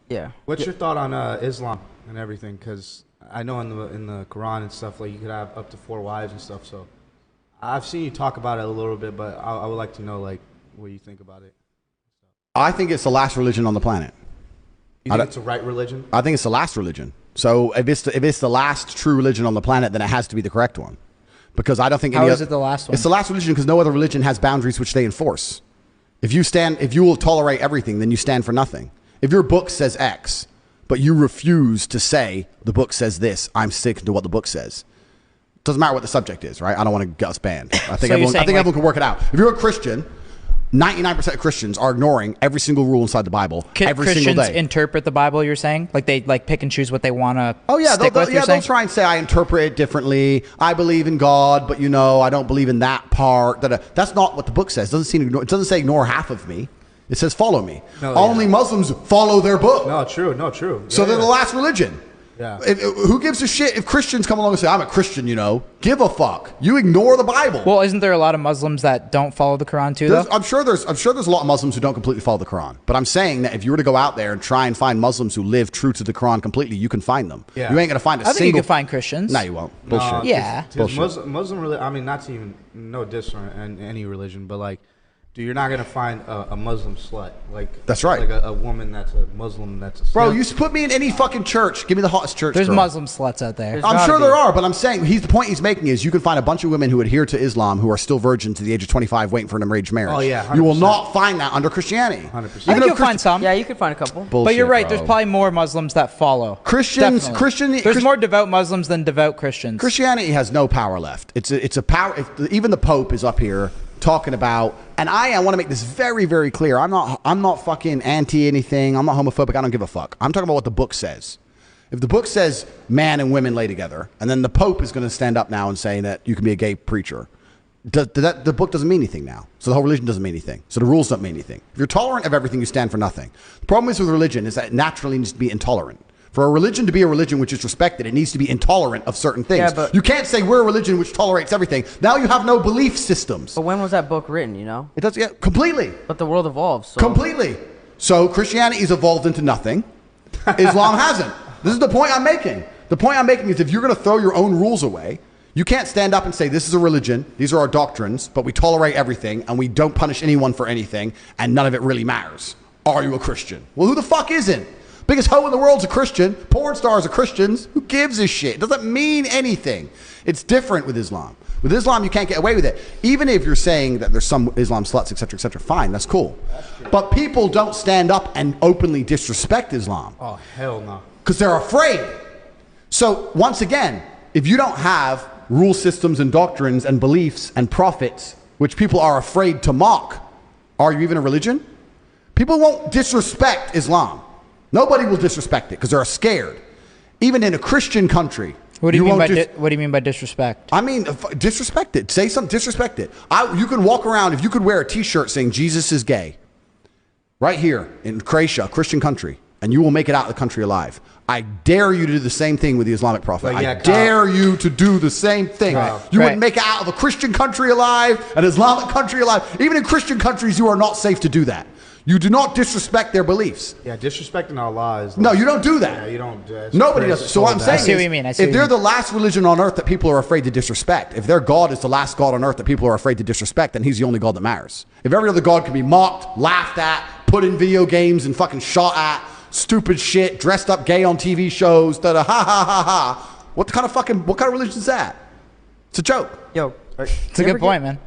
Yeah. What's your thought on Islam and everything? Because I know in the Quran and stuff, like you could have up to 4 wives and stuff. So I've seen you talk about it a little bit, but I would like to know like what you think about it. I think it's the last religion on the planet. You think it's the right religion? I think it's the last religion. So if it's the last true religion on the planet, then it has to be the correct one. Because I don't think How is it the last one? It's the last religion because no other religion has boundaries which they enforce. If you will tolerate everything, then you stand for nothing. If your book says X, but you refuse to say the book says this, I'm sticking to what the book says. Doesn't matter what the subject is, right? I don't want to get us banned. I think everyone can work it out. If you're a Christian, 99% of Christians are ignoring every single rule inside the Bible every single day. Christians interpret the Bible, you're saying? Like they pick and choose what they want to they'll try and say, I interpret it differently. I believe in God, but I don't believe in that part. That's not what the book says. It doesn't say ignore half of me. It says follow me. Only Muslims follow their book. No, true. So they're the last religion. Yeah. Who gives a shit if Christians come along and say, I'm a Christian, Give a fuck. You ignore the Bible. Well, isn't there a lot of Muslims that don't follow the Quran too, though? I'm sure there's a lot of Muslims who don't completely follow the Quran. But I'm saying that if you were to go out there and try and find Muslims who live true to the Quran completely, you can find them. Yeah. You ain't going to find a single... I think you can find Christians. No, you won't. Bullshit. No, yeah. Bullshit. Muslim religion, I mean, not to even... No diss on any religion, but like... Dude, you're not going to find a Muslim slut. Like that's right. Like a woman that's a Muslim that's a slut. Bro, you put me in any fucking church. Give me the hottest church. There's girl. Muslim sluts out there. I'm sure there are, but I'm saying the point he's making is you can find a bunch of women who adhere to Islam who are still virgin to the age of 25 waiting for an arranged marriage. Oh, yeah. 100%. You will not find that under Christianity. 100%. I think you'll find some. Yeah, you can find a couple. Bullshit, but you're right. bro. There's probably more Muslims that follow. Christians. There's more devout Muslims than devout Christians. Christianity has no power left. It's a power. Even the Pope is up here talking about, and I want to make this very, very clear. I'm not fucking anti anything. I'm not homophobic. I don't give a fuck. I'm talking about what the book says. If the book says man and women lay together, and then the Pope is going to stand up now and say that you can be a gay preacher, the book doesn't mean anything now. So the whole religion doesn't mean anything. So the rules don't mean anything. If you're tolerant of everything, you stand for nothing. The problem is with religion is that it naturally needs to be intolerant. For a religion to be a religion which is respected, it needs to be intolerant of certain things. Yeah, but you can't say we're a religion which tolerates everything. Now you have no belief systems. But when was that book written, It does, yeah, completely. But the world evolves. So. Completely. So Christianity's evolved into nothing. Islam hasn't. This is the point I'm making. The point I'm making is if you're going to throw your own rules away, you can't stand up and say this is a religion, these are our doctrines, but we tolerate everything and we don't punish anyone for anything and none of it really matters. Are you a Christian? Well, who the fuck isn't? Biggest hoe in the world's a Christian. Porn stars are Christians. Who gives a shit? It doesn't mean anything. It's different with Islam. With Islam, you can't get away with it. Even if you're saying that there's some Islam sluts, etc., fine, that's cool. But people don't stand up and openly disrespect Islam. Oh, hell no. Because they're afraid. So, once again, if you don't have rule systems and doctrines and beliefs and prophets, which people are afraid to mock, are you even a religion? People won't disrespect Islam. Nobody will disrespect it because they're scared. Even in a Christian country. What do you mean by disrespect? I mean, disrespect it. Say something, disrespect it. You can walk around, if you could wear a t-shirt saying Jesus is gay, right here in Croatia, a Christian country, and you will make it out of the country alive. I dare you to do the same thing with the Islamic Prophet. I dare you to do the same thing. You wouldn't make it out of a Christian country alive, an Islamic country alive. Even in Christian countries, you are not safe to do that. You do not disrespect their beliefs. Yeah, disrespecting Allah is... No, you don't do that. Yeah, you don't... Nobody does it. So what I'm saying is, if they're the last religion on earth that people are afraid to disrespect, if their God is the last God on earth that people are afraid to disrespect, then he's the only God that matters. If every other God can be mocked, laughed at, put in video games and fucking shot at, stupid shit, dressed up gay on TV shows, ha, what kind of religion is that? It's a joke. Yo, it's a good point, man.